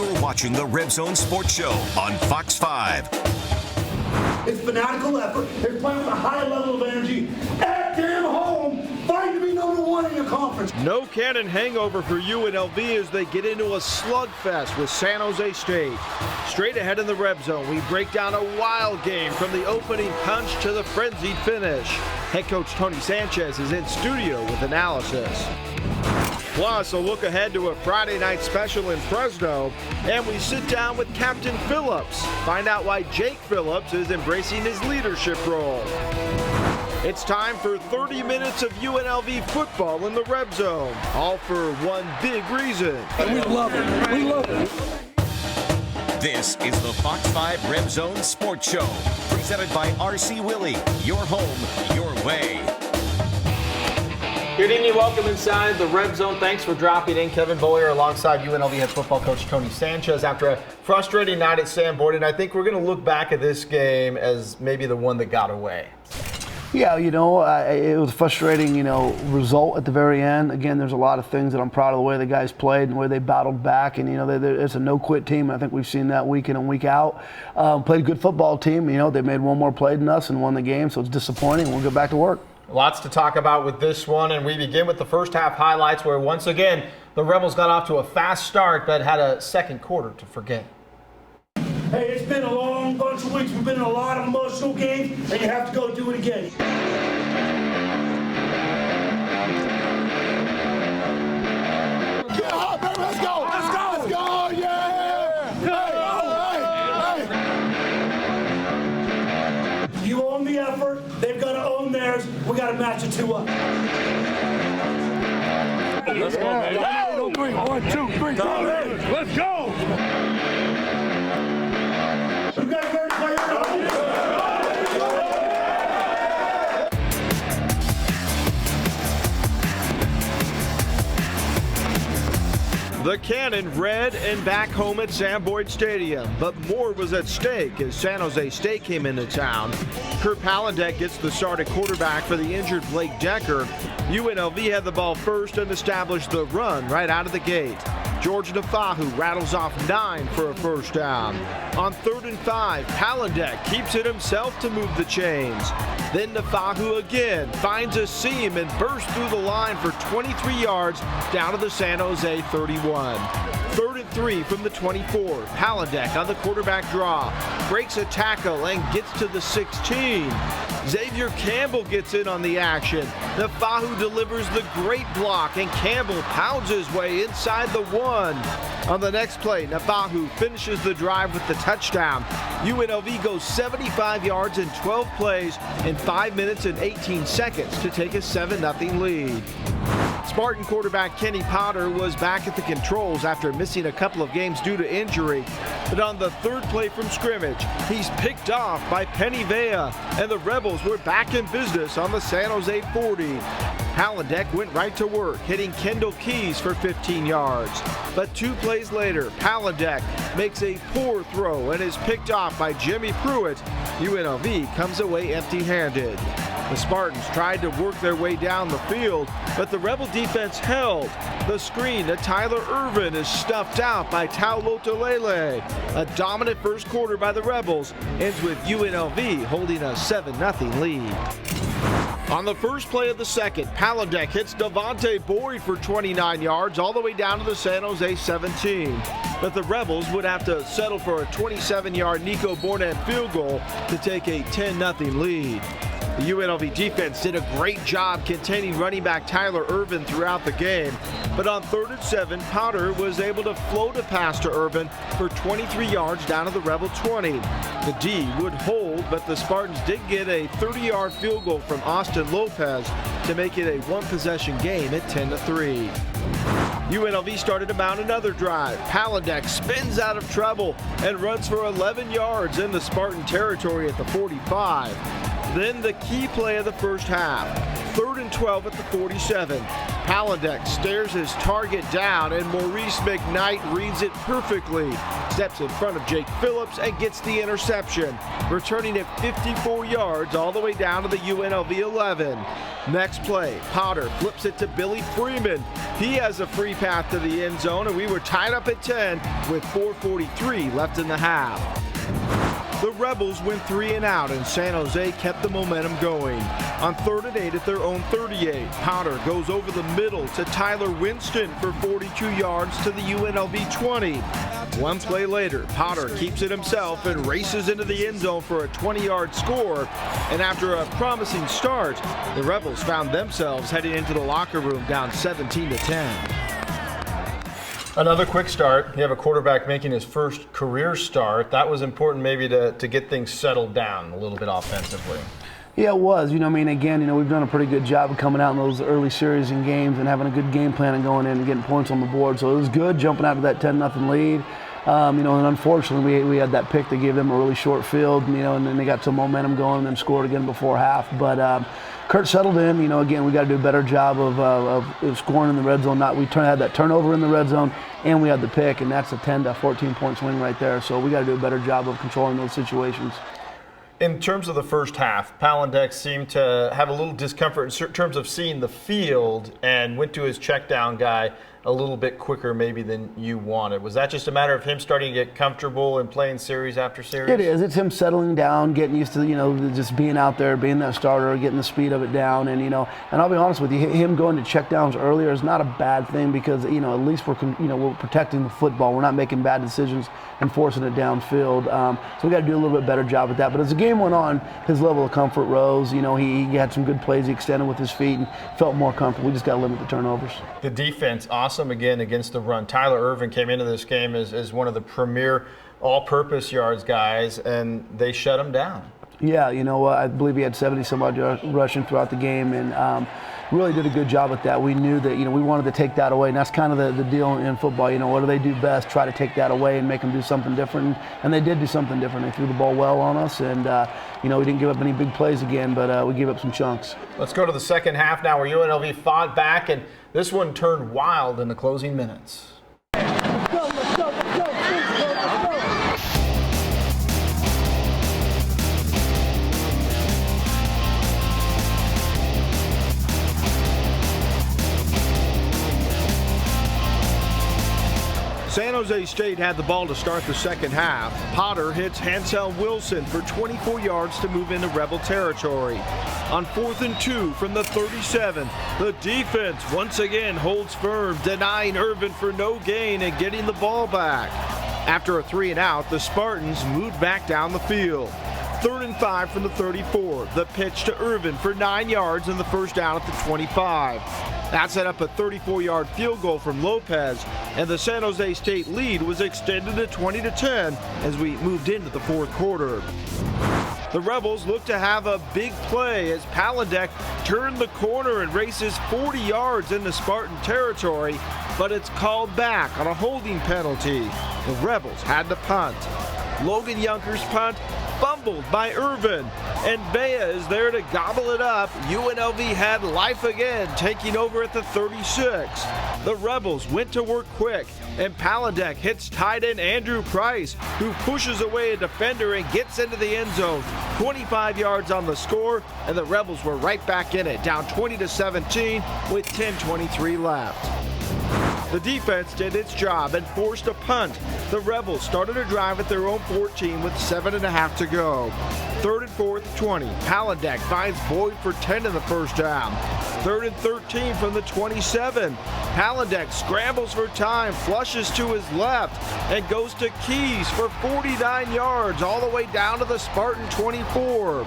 You're watching the Red Zone Sports Show on Fox 5. It's fanatical effort. They're playing with a high level of energy at damn home, fighting to be number one in your conference. No Cannon hangover for UNLV as they get into a slugfest with San Jose State. Straight ahead in the Red Zone, we break down a wild game from the opening punch to the frenzied finish. Head coach Tony Sanchez is in studio with analysis. Plus, a look ahead to a Friday night special in Fresno, and we sit down with Captain Phillips. Find out why Jake Phillips is embracing his leadership role. It's time for 30 minutes of UNLV football in the Red Zone, all for one big reason. We love it. We love it. This is the Fox 5 Red Zone Sports Show, presented by RC Willey. Your home, your way. Good evening, welcome inside the Red Zone. Thanks for dropping in. Kevin Boyer alongside UNLV head football coach Tony Sanchez after a frustrating night at Sam Boyd. I think we're going to look back at this game as maybe the one that got away. Yeah, it was a frustrating, result at the very end. Again, there's a lot of things that I'm proud of the way the guys played and the way they battled back. And, it's a no-quit team. I think we've seen that week in and week out. Played a good football team. They made one more play than us and won the game, so it's disappointing. We'll get back to work. Lots to talk about with this one, and we begin with the first half highlights where, once again, the Rebels got off to a fast start but had a second quarter to forget. Hey, it's been a long bunch of weeks. We've been in a lot of emotional games, and you have to go do it again. Get hot, baby. Let's go. Let's go. Let's go. Yeah. Hey. You own the effort. They've got to own theirs. We got to match the two up. Let's go, baby. Go. 1, 2, 3, go. Let's go. You guys ready to play it? The Cannon red and back home at Sam Boyd Stadium, but more was at stake as San Jose State came into town. Kurt Palandek gets the start at quarterback for the injured Blake Decker. UNLV had the ball first and established the run right out of the gate. George Nafahu rattles off 9 for a first down. On 3rd and 5, Palandek keeps it himself to move the chains. Then Nafahu again finds a seam and bursts through the line for 23 yards down to the San Jose 31. 3rd and 3 from the 24. Palandek on the quarterback draw. Breaks a tackle and gets to the 16. Xavier Campbell gets in on the action. Nafahu delivers the great block, and Campbell pounds his way inside the 1. On the next play, Nafahu finishes the drive with the touchdown. UNLV goes 75 yards in 12 plays in 5 minutes and 18 seconds to take a 7-0 lead. Spartan quarterback Kenny Potter was back at the controls after missing a couple of games due to injury. But on the 3rd play from scrimmage, he's picked off by Penny Vea, and the Rebels were back in business on the San Jose 40. Palandek went right to work, hitting Kendall Keys for 15 yards. But 2 plays later, Palandek makes a poor throw and is picked off by Jimmy Pruitt. UNLV comes away empty-handed. The Spartans tried to work their way down the field, but the Rebel defense held. The screen to Tyler Irvin is stuffed out by Tau Lotulelei. A dominant first quarter by the Rebels ends with UNLV holding a 7-0 lead. On the first play of the second, Palandek hits Devontae Boyd for 29 yards all the way down to the San Jose 17. But the Rebels would have to settle for a 27-yard Nico Bournet field goal to take a 10-0 lead. The UNLV defense did a great job containing running back Tyler Irvin throughout the game. But on 3rd and 7, Potter was able to float a pass to Irvin for 23 yards down to the Rebel 20. The D would hold, but the Spartans did get a 30-yard field goal from Austin Lopez to make it a one-possession game at 10-3. UNLV started to mount another drive. Palandek spins out of trouble and runs for 11 yards in the Spartan territory at the 45. Then the key play of the first half. 3rd and 12 at the 47. Palandek stares his target down, and Maurice McKnight reads it perfectly. Steps in front of Jake Phillips and gets the interception, returning it 54 yards all the way down to the UNLV 11. Next play, Potter flips it to Billy Freeman. He has a free path to the end zone, and we were tied up at 10 with 4:43 left in the half. The Rebels went 3 and out, and San Jose kept the momentum going. On 3rd and 8 at their own 38, Potter goes over the middle to Tyler Winston for 42 yards to the UNLV 20. One play later, Potter keeps it himself and races into the end zone for a 20-yard score. And after a promising start, the Rebels found themselves heading into the locker room down 17-10. Another quick start. You have a quarterback making his first career start. That was important maybe to get things settled down a little bit offensively. Yeah, it was. Again, we've done a pretty good job of coming out in those early series and games and having a good game plan and going in and getting points on the board. So it was good jumping out to that 10-0 lead. And unfortunately we had that pick that gave them a really short field, and then they got some momentum going and then scored again before half. But Kurt settled in. Again, we got to do a better job of scoring in the red zone. We had that turnover in the red zone, and we had the pick, and that's a 10 to 14 point swing right there. So we got to do a better job of controlling those situations. In terms of the first half, Palandek seemed to have a little discomfort in terms of seeing the field and went to his check down guy a little bit quicker maybe than you wanted. Was that just a matter of him starting to get comfortable and playing series after series? It is. It's him settling down, getting used to, just being out there, being that starter, getting the speed of it down. And, and I'll be honest with you, him going to check downs earlier is not a bad thing because, at least we're protecting the football. We're not making bad decisions and forcing it downfield. So we got to do a little bit better job with that. But as the game went on, his level of comfort rose. He had some good plays. He extended with his feet and felt more comfortable. We just got to limit the turnovers. The defense, awesome again against the run. Tyler Ervin came into this game as one of the premier all-purpose yards guys, and they shut him down. Yeah, I believe he had 70-some-odd yards rushing throughout the game, and really did a good job with that. We knew that, we wanted to take that away, and that's kind of the deal in football. What do they do best? Try to take that away and make them do something different, and they did do something different. They threw the ball well on us, and, we didn't give up any big plays again, but we gave up some chunks. Let's go to the second half now where UNLV fought back, and this one turned wild in the closing minutes. Let's go, let's go, let's go, let's go. San Jose State had the ball to start the second half. Potter hits Hansel Wilson for 24 yards to move into Rebel territory. On 4th and 2 from the 37, the defense once again holds firm, denying Ervin for no gain and getting the ball back. After a 3 and out, the Spartans moved back down the field. 3rd and 5 from the 34. The pitch to Ervin for 9 yards and the first down at the 25. That set up a 34-yard field goal from Lopez, and the San Jose State lead was extended to 20-10 as we moved into the fourth quarter. The Rebels look to have a big play as Palandek turned the corner and races 40 yards into Spartan territory, but it's called back on a holding penalty. The Rebels had to punt. Logan Younker's punt fumbled by Ervin, and Bea is there to gobble it up. UNLV had life again, taking over at the 36. The Rebels went to work quick, and Palandek hits tight end Andrew Price, who pushes away a defender and gets into the end zone. 25 yards on the score, and the Rebels were right back in it, down 20-17 with 10:23 left. The defense did its job and forced a punt. The Rebels started a drive at their own 14 with 7.5 to go. 3rd and 4th, 20. Palandek finds Boyd for 10 in the first down. 3rd and 13 from the 27. Palandek scrambles for time, flushes to his left, and goes to Keys for 49 yards all the way down to the Spartan 24.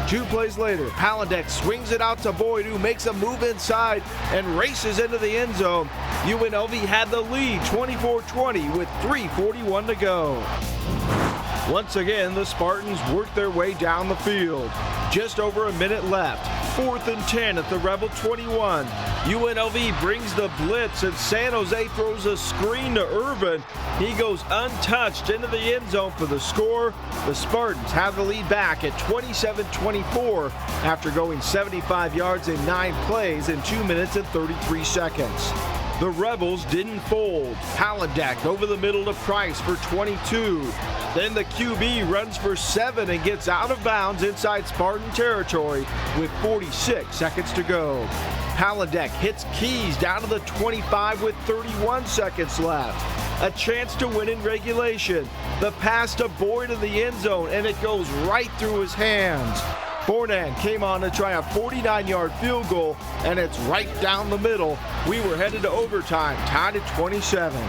2 plays later, Palandek swings it out to Boyd, who makes a move inside and races into the end zone. UNLV had the lead 24-20 with 3:41 to go. Once again, the Spartans worked their way down the field. Just over a minute left. 4th and 10 at the Rebel 21. UNLV brings the blitz, and San Jose throws a screen to Irvin. He goes untouched into the end zone for the score. The Spartans have the lead back at 27-24 after going 75 yards in 9 plays in 2 minutes and 33 seconds. The Rebels didn't fold. Palandek over the middle to Price for 22. Then the QB runs for 7 and gets out of bounds inside Spartan territory with 46 seconds to go. Palandek hits Keys down to the 25 with 31 seconds left. A chance to win in regulation. The pass to Boyd in the end zone, and it goes right through his hands. Bornan came on to try a 49-yard field goal, and it's right down the middle. We were headed to overtime, tied at 27.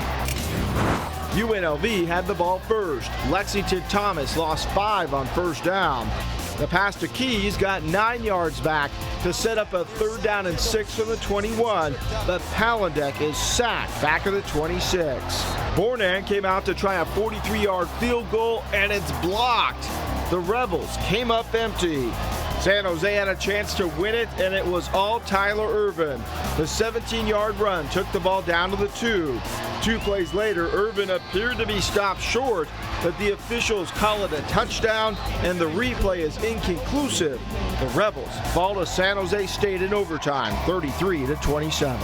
UNLV had the ball first. Lexington Thomas lost 5 on first down. The pass to Keys got 9 yards back to set up a 3rd down and 6 from the 21, but Palandek is sacked back at the 26. Bornan came out to try a 43-yard field goal, and it's blocked. The Rebels came up empty. San Jose had a chance to win it, and it was all Tyler Irvin. The 17-yard run took the ball down to the 2. 2 plays later, Irvin appeared to be stopped short, but the officials call it a touchdown, and the replay is inconclusive. The Rebels fall to San Jose State in overtime, 33-27.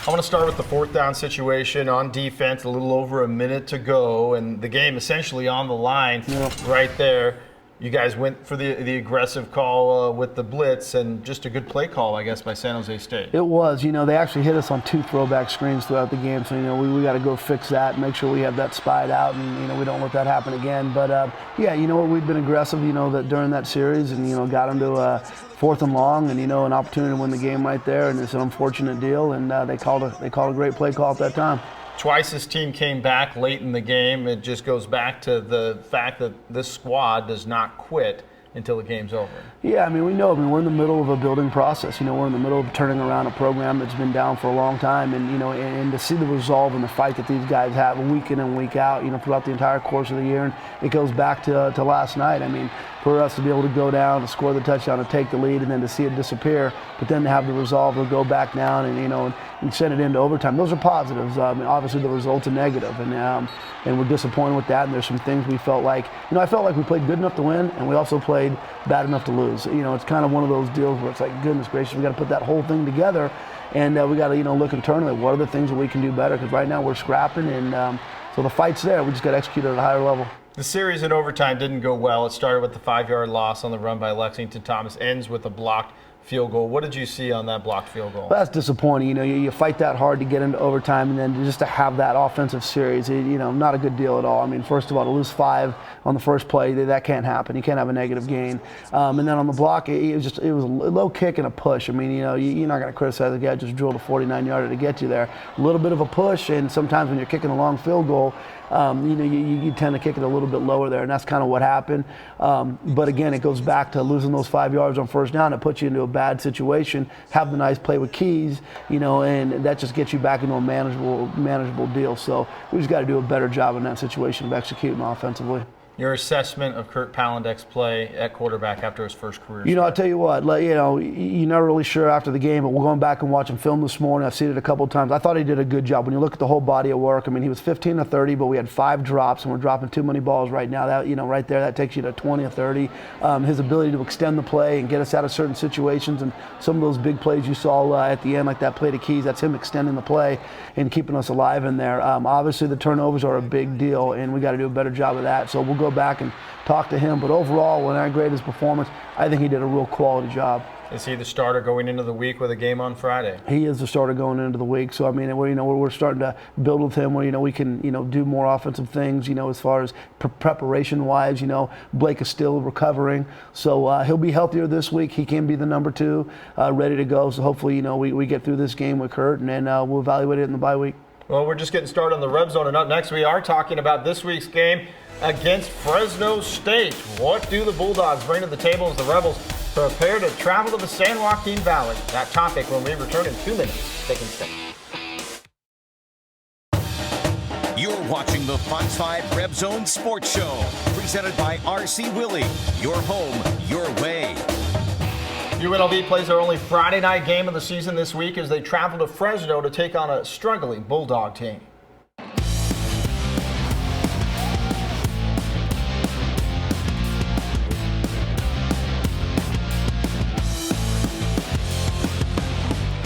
I want to start with the 4th down situation on defense, a little over a minute to go, and the game essentially on the line right there. You guys went for the aggressive call with the blitz, and just a good play call, I guess, by San Jose State. It was. They actually hit us on 2 throwback screens throughout the game, so, we got to go fix that, make sure we have that spied out, and, we don't let that happen again. But, we've been aggressive, that during that series, and, got them to 4th and long, and, an opportunity to win the game right there, and it's an unfortunate deal, and they called a great play call at that time. Twice this team came back late in the game. It just goes back to the fact that this squad does not quit until the game's over. Yeah, we know. We're in the middle of a building process. We're in the middle of turning around a program that's been down for a long time, and and to see the resolve and the fight that these guys have week in and week out, throughout the entire course of the year, and it goes back to last night. For us to be able to go down, to score the touchdown, to take the lead, and then to see it disappear, but then to have the resolve to go back down and send it into overtime. Those are positives. Obviously the result's a negative, and we're disappointed with that. And there's some things we felt like, I felt like we played good enough to win, and we also played bad enough to lose. It's kind of one of those deals where it's like, goodness gracious, we got to put that whole thing together, and we got to look internally. What are the things that we can do better? Because right now we're scrapping, and so the fight's there. We just got to execute at a higher level. The series in overtime didn't go well. It started with the 5-yard loss on the run by Lexington Thomas, ends with a blocked field goal. What did you see on that blocked field goal? Well, that's disappointing. You fight that hard to get into overtime, and then just to have that offensive series, not a good deal at all. First of all, to lose 5 on the first play, that can't happen. You can't have a negative gain. And then on the block, it was a low kick and a push. You're not going to criticize the guy just drilled a 49-yarder to get you there. A little bit of a push, and sometimes when you're kicking a long field goal, you tend to kick it a little bit lower there, and that's kind of what happened. But again, it goes back to losing those 5 yards on first down. It puts you into a bad situation. Have the nice play with Keys, and that just gets you back into a manageable deal. So we just got to do a better job in that situation of executing offensively. Your assessment of Kurt Palandek's play at quarterback after his first career start? I'll tell you what, you're not really sure after the game, but we're going back and watching film this morning. I've seen it a couple of times. I thought he did a good job. When you look at the whole body of work, he was 15 to 30, but we had 5 drops, and we're dropping too many balls right now. That, right there, that takes you to 20 or 30. His ability to extend the play and get us out of certain situations, and some of those big plays you saw at the end, like that play to Keys, that's him extending the play and keeping us alive in there. Obviously, the turnovers are a big deal, and we got to do a better job of that. So we'll go back and talk to him. But overall, when I grade his performance, I think he did a real quality job. Is he the starter going into the week with a game on Friday? He is the starter going into the week. So we're starting to build with him where we can do more offensive things. As far as preparation wise, Blake is still recovering, so he'll be healthier this week. He can be the number 2, ready to go. So hopefully we get through this game with Kurt, and then we'll evaluate it in the bye week. Well, we're just getting started on the Red Zone, and up next we are talking about this week's game against Fresno State. What do the Bulldogs bring to the table as the Rebels prepare to travel to the San Joaquin Valley? That topic when we return in 2 minutes. Stay tuned. You're watching the Fox 5 Red Zone Sports Show, presented by RC Willey. Your home, your way. UNLV plays their only Friday night game of the season this week as they travel to Fresno to take on a struggling Bulldog team.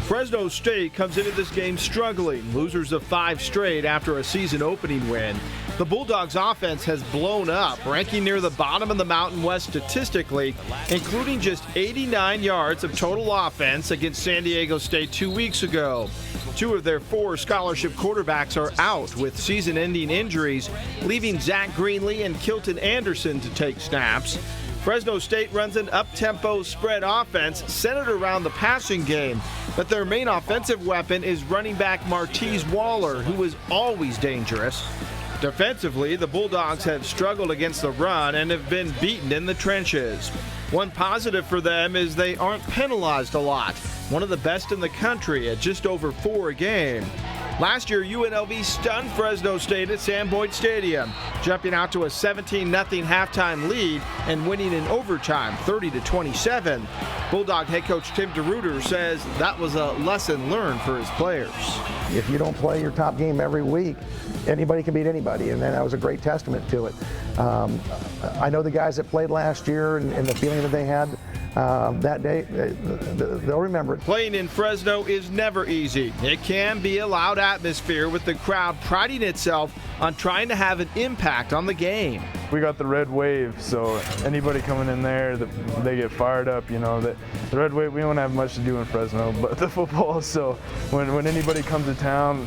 Fresno State comes into this game struggling, losers of 5 straight after a season opening win. The Bulldogs' offense has blown up, ranking near the bottom of the Mountain West statistically, including just 89 yards of total offense against San Diego State 2 weeks ago. 2 of their 4 scholarship quarterbacks are out with season-ending injuries, leaving Zach Greenlee and Kilton Anderson to take snaps. Fresno State runs an up-tempo spread offense centered around the passing game, but their main offensive weapon is running back Martez Waller, who is always dangerous. Defensively, the Bulldogs have struggled against the run and have been beaten in the trenches. One positive for them is they aren't penalized a lot, one of the best in the country at just over 4 a game. Last year, UNLV stunned Fresno State at Sam Boyd Stadium, jumping out to a 17-0 halftime lead and winning in overtime 30-27. Bulldog head coach Tim DeRuyter says that was a lesson learned for his players. If you don't play your top game every week, anybody can beat anybody, and that was a great testament to it. I know the guys that played last year and the feeling that they had that day, they'll remember it. Playing in Fresno is never easy. It can be a loud atmosphere with the crowd priding itself on trying to have an impact on the game. We got the red wave, so anybody coming in there, they get fired up. You know, the red wave, we don't have much to do in Fresno, but the football. So when anybody comes to town,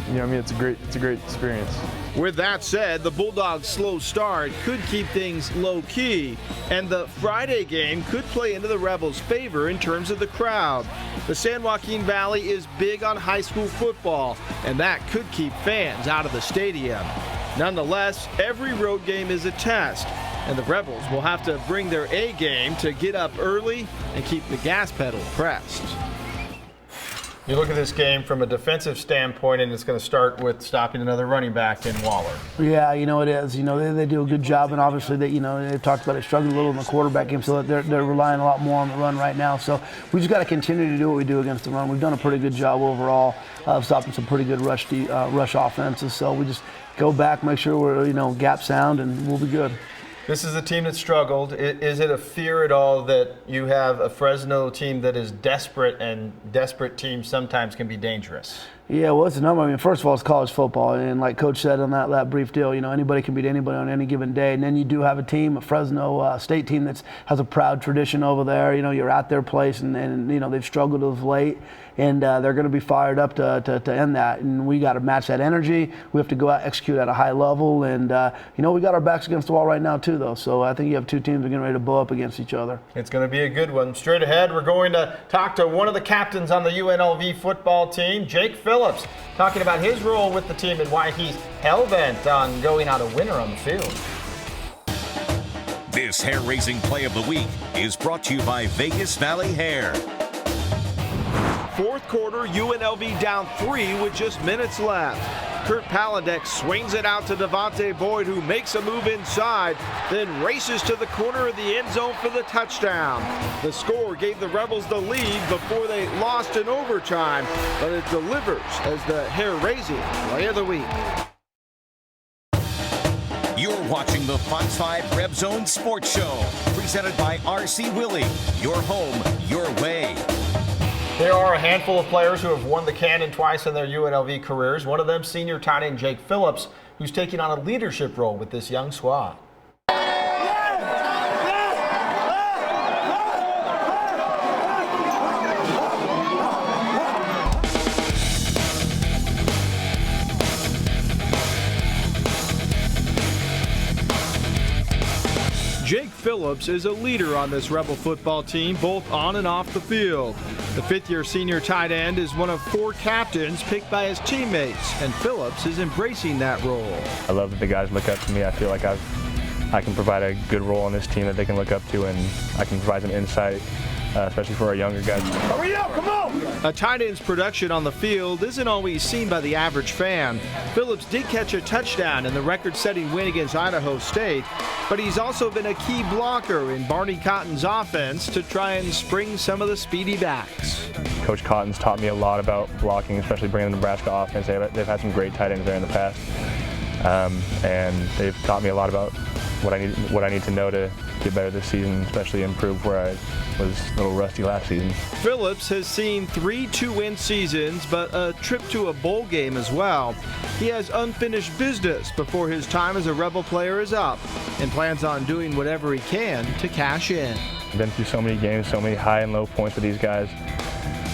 you know, I mean, it's a great experience. With that said, the Bulldogs' slow start could keep things low-key, and the Friday game could play into the Rebels' favor in terms of the crowd. The San Joaquin Valley is big on high school football, and that could keep fans out of the stadium. Nonetheless, every road game is a test, and the Rebels will have to bring their A game to get up early and keep the gas pedal pressed. You look at this game from a defensive standpoint, and it's going to start with stopping another running back in Waller. Yeah, you know it is. You know they do a good job, and obviously they've talked about it struggling a little in the quarterback game, so they're relying a lot more on the run right now. So we just got to continue to do what we do against the run. We've done a pretty good job overall of stopping some pretty good rush offenses. So we just go back, make sure we're gap sound, and we'll be good. This is a team that struggled. Is it a fear at all that you have a Fresno team that is desperate, and desperate teams sometimes can be dangerous? Yeah, well, it's a number. I mean, first of all, it's college football, and like Coach said on that brief deal, anybody can beat anybody on any given day. And then you do have a team, a Fresno State team that has a proud tradition over there. You're at their place, and they've struggled of late, and they're going to be fired up to end that. And we got to match that energy. We have to go out, execute at a high level, and we got our backs against the wall right now too, though. So I think you have 2 teams that are getting ready to blow up against each other. It's going to be a good one. Straight ahead, we're going to talk to one of the captains on the UNLV football team, Jake Phillips, talking about his role with the team and why he's hell-bent on going out a winner on the field. This hair-raising play of the week is brought to you by Vegas Valley Hair. Fourth quarter, UNLV down 3 with just minutes left. Kurt Palandek swings it out to Devontae Boyd, who makes a move inside, then races to the corner of the end zone for the touchdown. The score gave the Rebels the lead before they lost in overtime, but it delivers as the hair-raising play of the week. You're watching the Fox 5 Red Zone Sports Show, presented by RC Willey. Your home, your way. There are a handful of players who have won the Cannon twice in their UNLV careers. One of them, senior tight end Jake Phillips, who's taking on a leadership role with this young squad. Jake Phillips is a leader on this Rebel football team, both on and off the field. The 5th-year senior tight end is one of 4 captains picked by his teammates, and Phillips is embracing that role. I love that the guys look up to me. I feel like I can provide a good role on this team that they can look up to, and I can provide them insight especially for our younger guys. Hurry up, come on! A tight end's production on the field isn't always seen by the average fan. Phillips did catch a touchdown in the record-setting win against Idaho State, but he's also been a key blocker in Barney Cotton's offense to try and spring some of the speedy backs. Coach Cotton's taught me a lot about blocking, especially bringing the Nebraska offense. They've had some great tight ends there in the past, and they've taught me a lot about what I need to know to get better this season, especially improve where I was a little rusty last season. Phillips has seen 3 two-win seasons, but a trip to a bowl game as well. He has unfinished business before his time as a Rebel player is up, and plans on doing whatever he can to cash in. I've been through so many games, so many high and low points with these guys.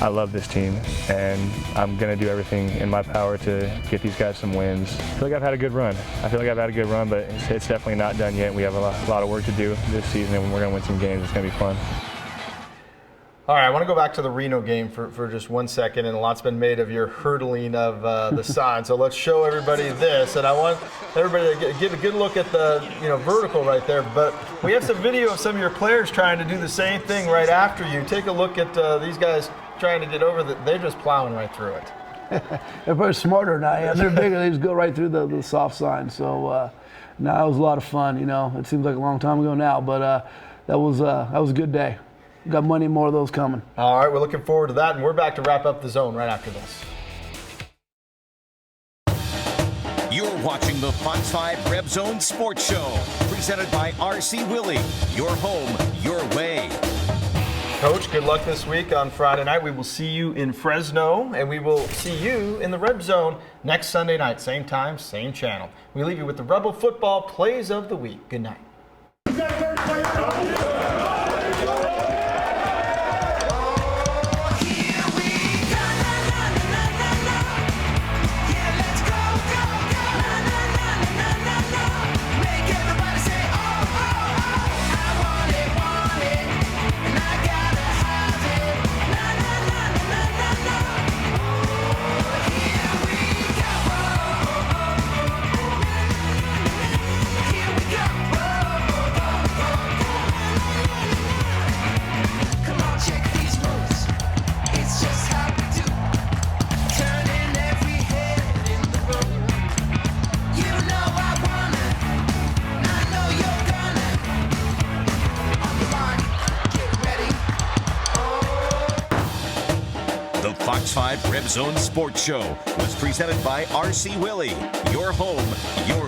I love this team, and I'm going to do everything in my power to get these guys some wins. I feel like I've had a good run. But it's definitely not done yet. We have a lot of work to do this season, and we're going to win some games. It's going to be fun. All right, I want to go back to the Reno game for just 1 second, and a lot's been made of your hurdling of the sign. So let's show everybody this, and I want everybody to get a good look at the vertical right there. But we have some video of some of your players trying to do the same thing right after you. Take a look at these guys trying to get over they're just plowing right through it. They're probably smarter than I am. They're bigger. They just go right through the soft sign. So, no, it was a lot of fun. It seems like a long time ago now, but that was a good day. Got many more of those coming. All right, we're looking forward to that, and we're back to wrap up the zone right after this. You're watching the Fox 5 Reb Zone Sports Show, presented by RC Willey. Your home, your way. Coach, good luck this week on Friday night. We will see you in Fresno, and we will see you in the Red Zone next Sunday night. Same time, same channel. We leave you with the Rebel Football Plays of the Week. Good night. Fox 5 Reb Zone Sports Show was presented by RC Willey. Your home, your